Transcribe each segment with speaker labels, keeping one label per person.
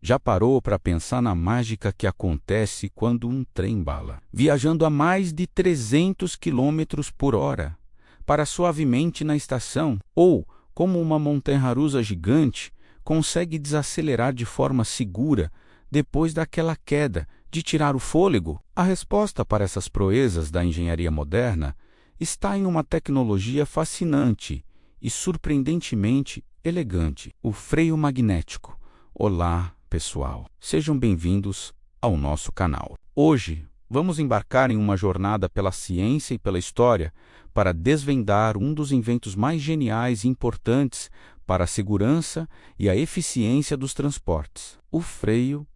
Speaker 1: Já parou para pensar na mágica que acontece quando um trem bala, viajando a mais de 300 quilômetros por hora, para suavemente na estação, ou, como uma montanha-russa gigante, consegue desacelerar de forma segura depois daquela queda de tirar o fôlego? A resposta para essas proezas da engenharia moderna está em uma tecnologia fascinante e surpreendentemente elegante: o freio magnético. Olá, pessoal. Sejam bem-vindos ao nosso canal. Hoje, vamos embarcar em uma jornada pela ciência e pela história para desvendar um dos inventos mais geniais e importantes para a segurança e a eficiência dos transportes: o freio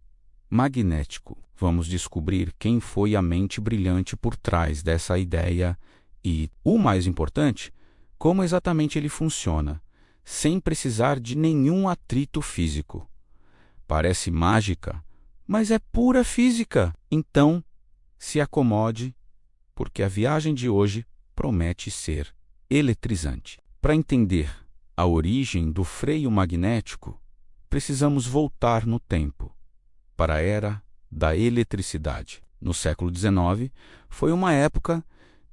Speaker 1: magnético. Vamos descobrir quem foi a mente brilhante por trás dessa ideia e, o mais importante, como exatamente ele funciona, sem precisar de nenhum atrito físico. Parece mágica, mas é pura física. Então, se acomode, porque a viagem de hoje promete ser eletrizante. Para entender a origem do freio magnético, precisamos voltar no tempo, para a era da eletricidade. No século XIX, foi uma época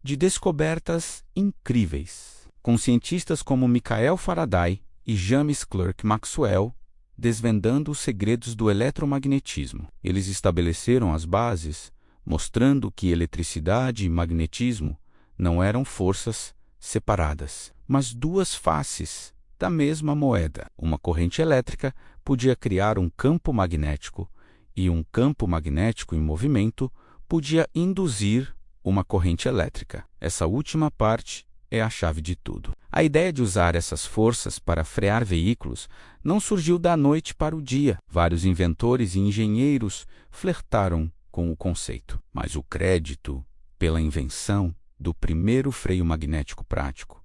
Speaker 1: de descobertas incríveis, com cientistas como Michael Faraday e James Clerk Maxwell desvendando os segredos do eletromagnetismo. Eles estabeleceram as bases, mostrando que eletricidade e magnetismo não eram forças separadas, mas duas faces da mesma moeda. Uma corrente elétrica podia criar um campo magnético, e um campo magnético em movimento podia induzir uma corrente elétrica. Essa última parte é a chave de tudo. A ideia de usar essas forças para frear veículos não surgiu da noite para o dia. Vários inventores e engenheiros flertaram com o conceito, mas o crédito pela invenção do primeiro freio magnético prático,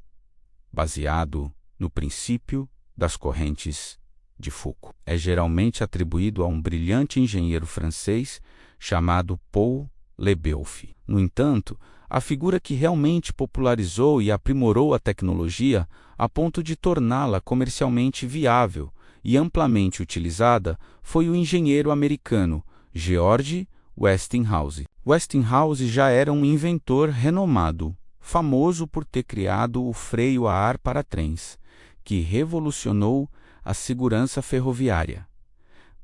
Speaker 1: baseado no princípio das correntes de Foucault, é geralmente atribuído a um brilhante engenheiro francês chamado Paul Lebeuf. No entanto, a figura que realmente popularizou e aprimorou a tecnologia a ponto de torná-la comercialmente viável e amplamente utilizada foi o engenheiro americano George Westinghouse. Westinghouse já era um inventor renomado, famoso por ter criado o freio a ar para trens, que revolucionou a segurança ferroviária.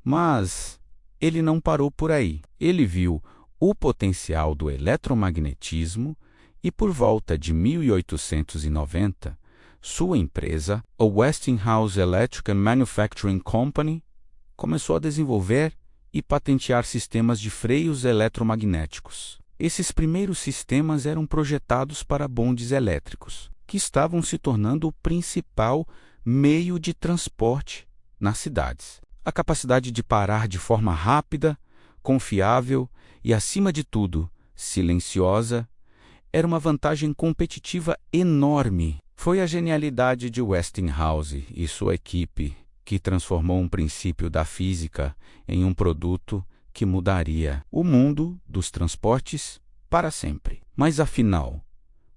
Speaker 1: Mas ele não parou por aí. Ele viu o potencial do eletromagnetismo e, por volta de 1890, sua empresa, a Westinghouse Electric and Manufacturing Company, começou a desenvolver e patentear sistemas de freios eletromagnéticos. Esses primeiros sistemas eram projetados para bondes elétricos, que estavam se tornando o principal meio de transporte nas cidades. A capacidade de parar de forma rápida, confiável e, acima de tudo, silenciosa, era uma vantagem competitiva enorme. Foi a genialidade de Westinghouse e sua equipe que transformou um princípio da física em um produto que mudaria o mundo dos transportes para sempre. Mas afinal,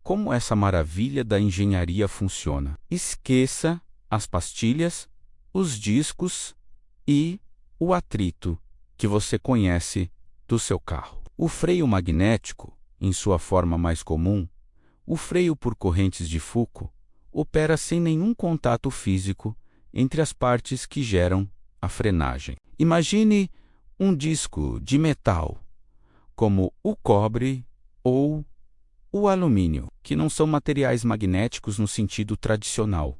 Speaker 1: como essa maravilha da engenharia funciona? Esqueça as pastilhas, os discos e o atrito que você conhece do seu carro. O freio magnético, em sua forma mais comum, o freio por correntes de Foucault, opera sem nenhum contato físico entre as partes que geram a frenagem. Imagine um disco de metal, como o cobre ou o alumínio, que não são materiais magnéticos no sentido tradicional,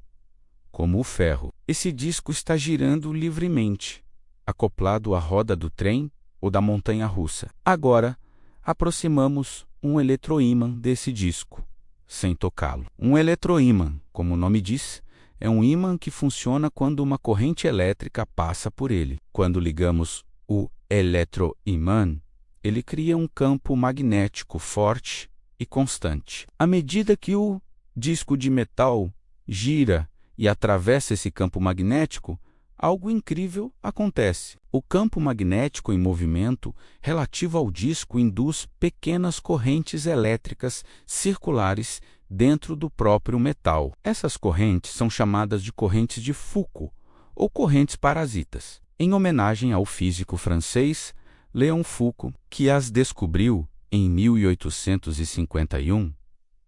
Speaker 1: como o ferro. Esse disco está girando livremente, acoplado à roda do trem ou da montanha-russa. Agora, aproximamos um eletroímã desse disco, sem tocá-lo. Um eletroímã, como o nome diz, é um ímã que funciona quando uma corrente elétrica passa por ele. Quando ligamos o eletroímã, ele cria um campo magnético forte e constante. À medida que o disco de metal gira e atravessa esse campo magnético, algo incrível acontece. O campo magnético em movimento relativo ao disco induz pequenas correntes elétricas circulares dentro do próprio metal. Essas correntes são chamadas de correntes de Foucault ou correntes parasitas. em homenagem ao físico francês Léon Foucault, que as descobriu em 1851.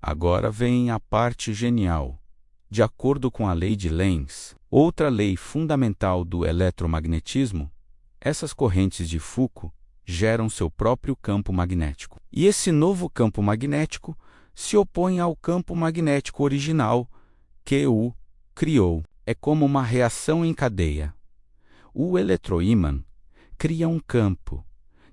Speaker 1: Agora vem a parte genial. De acordo com a lei de Lenz, outra lei fundamental do eletromagnetismo, essas correntes de Foucault geram seu próprio campo magnético. E esse novo campo magnético se opõe ao campo magnético original que o criou. É como uma reação em cadeia. O eletroímã cria um campo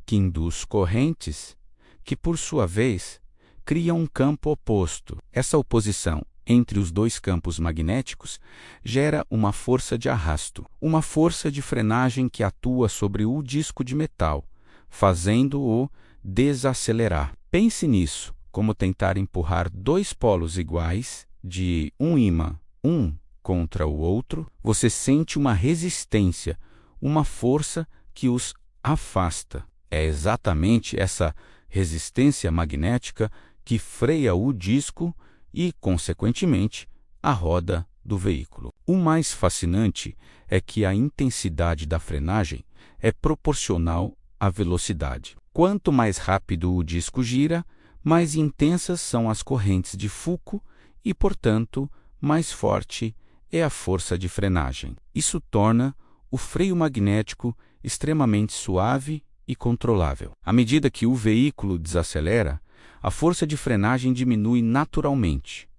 Speaker 1: que induz correntes que, por sua vez, criam um campo oposto. Essa oposição entre os dois campos magnéticos gera uma força de arrasto, uma força de frenagem que atua sobre o disco de metal, fazendo-o desacelerar. Pense nisso como tentar empurrar dois polos iguais de um ímã, um contra o outro. Você sente uma resistência, uma força que os afasta. É exatamente essa resistência magnética que freia o disco e, consequentemente, a roda do veículo. O mais fascinante é que a intensidade da frenagem é proporcional à velocidade. Quanto mais rápido o disco gira, mais intensas são as correntes de Foucault e, portanto, mais forte é a força de frenagem. Isso torna o freio magnético extremamente suave e controlável. À medida que o veículo desacelera, a força de frenagem diminui naturalmente,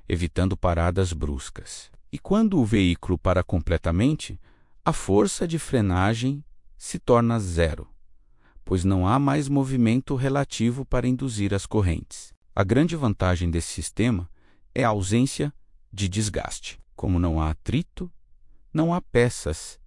Speaker 1: evitando paradas bruscas. E quando o veículo para completamente, a força de frenagem se torna zero, pois não há mais movimento relativo para induzir as correntes. A grande vantagem desse sistema é a ausência de desgaste. Como não há atrito, não há peças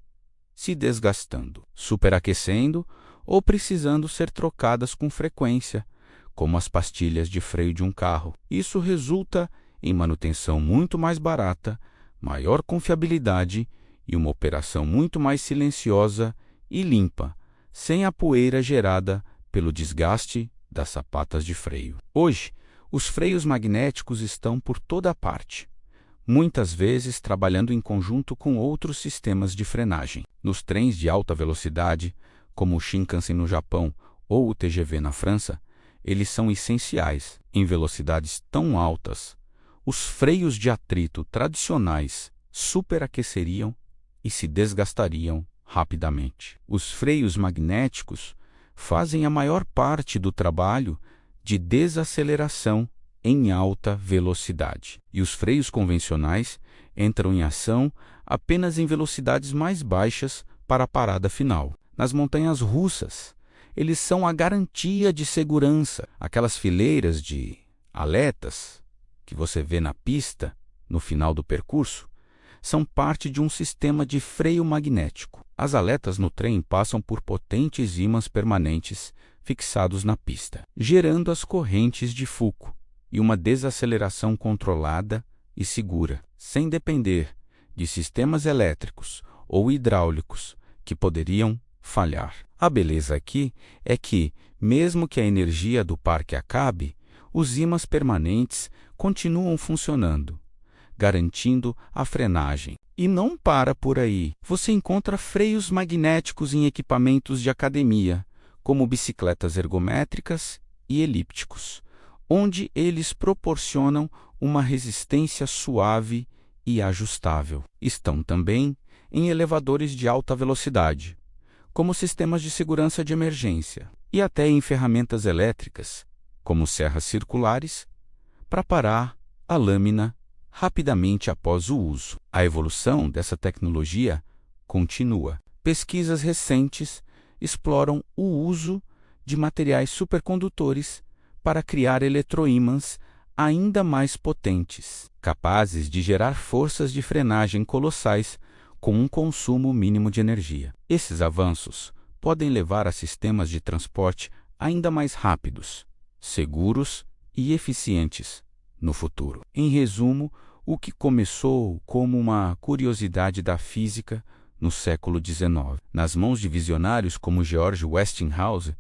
Speaker 1: se desgastando, superaquecendo ou precisando ser trocadas com frequência, como as pastilhas de freio de um carro. Isso resulta em manutenção muito mais barata, maior confiabilidade e uma operação muito mais silenciosa e limpa, sem a poeira gerada pelo desgaste das sapatas de freio. Hoje, os freios magnéticos estão por toda parte, muitas vezes trabalhando em conjunto com outros sistemas de frenagem. Nos trens de alta velocidade, como o Shinkansen no Japão ou o TGV na França, eles são essenciais. Em velocidades tão altas, os freios de atrito tradicionais superaqueceriam e se desgastariam rapidamente. Os freios magnéticos fazem a maior parte do trabalho de desaceleração em alta velocidade, e os freios convencionais entram em ação apenas em velocidades mais baixas para a parada final. Nas montanhas russas, eles são a garantia de segurança. Aquelas fileiras de aletas que você vê na pista no final do percurso são parte de um sistema de freio magnético. As aletas no trem passam por potentes ímãs permanentes fixados na pista, gerando as correntes de Foucault e uma desaceleração controlada e segura, sem depender de sistemas elétricos ou hidráulicos que poderiam falhar. A beleza aqui é que, mesmo que a energia do parque acabe, os ímãs permanentes continuam funcionando, garantindo a frenagem. E não para por aí. Você encontra freios magnéticos em equipamentos de academia, como bicicletas ergométricas e elípticos, onde eles proporcionam uma resistência suave e ajustável. Estão também em elevadores de alta velocidade, como sistemas de segurança de emergência, e até em ferramentas elétricas, como serras circulares, para parar a lâmina rapidamente após o uso. A evolução dessa tecnologia continua. Pesquisas recentes exploram o uso de materiais supercondutores para criar eletroímãs ainda mais potentes, capazes de gerar forças de frenagem colossais com um consumo mínimo de energia. Esses avanços podem levar a sistemas de transporte ainda mais rápidos, seguros e eficientes no futuro. Em resumo, o que começou como uma curiosidade da física no século XIX, nas mãos de visionários como George Westinghouse,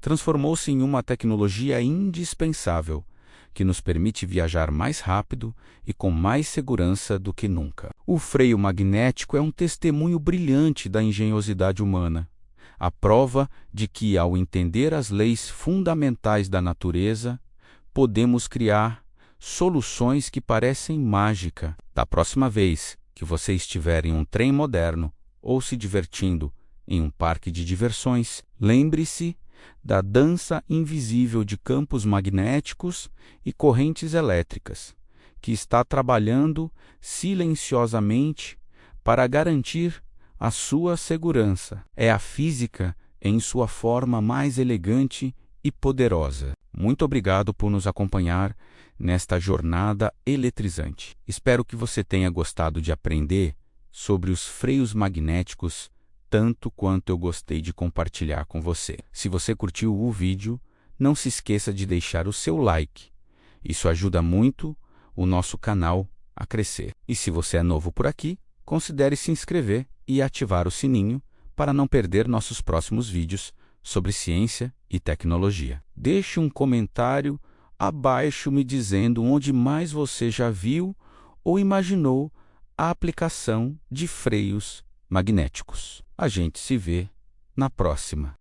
Speaker 1: transformou-se em uma tecnologia indispensável que nos permite viajar mais rápido e com mais segurança do que nunca. O freio magnético é um testemunho brilhante da engenhosidade humana, a prova de que, ao entender as leis fundamentais da natureza, podemos criar soluções que parecem mágica. Da próxima vez que você estiver em um trem moderno ou se divertindo em um parque de diversões, lembre-se da dança invisível de campos magnéticos e correntes elétricas, que está trabalhando silenciosamente para garantir a sua segurança. É a física em sua forma mais elegante e poderosa. Muito obrigado por nos acompanhar nesta jornada eletrizante. Espero que você tenha gostado de aprender sobre os freios magnéticos tanto quanto eu gostei de compartilhar com você. Se você curtiu o vídeo, não se esqueça de deixar o seu like. Isso ajuda muito o nosso canal a crescer. E se você é novo por aqui, considere se inscrever e ativar o sininho para não perder nossos próximos vídeos sobre ciência e tecnologia. Deixe um comentário abaixo me dizendo onde mais você já viu ou imaginou a aplicação de freios magnéticos. A gente se vê na próxima.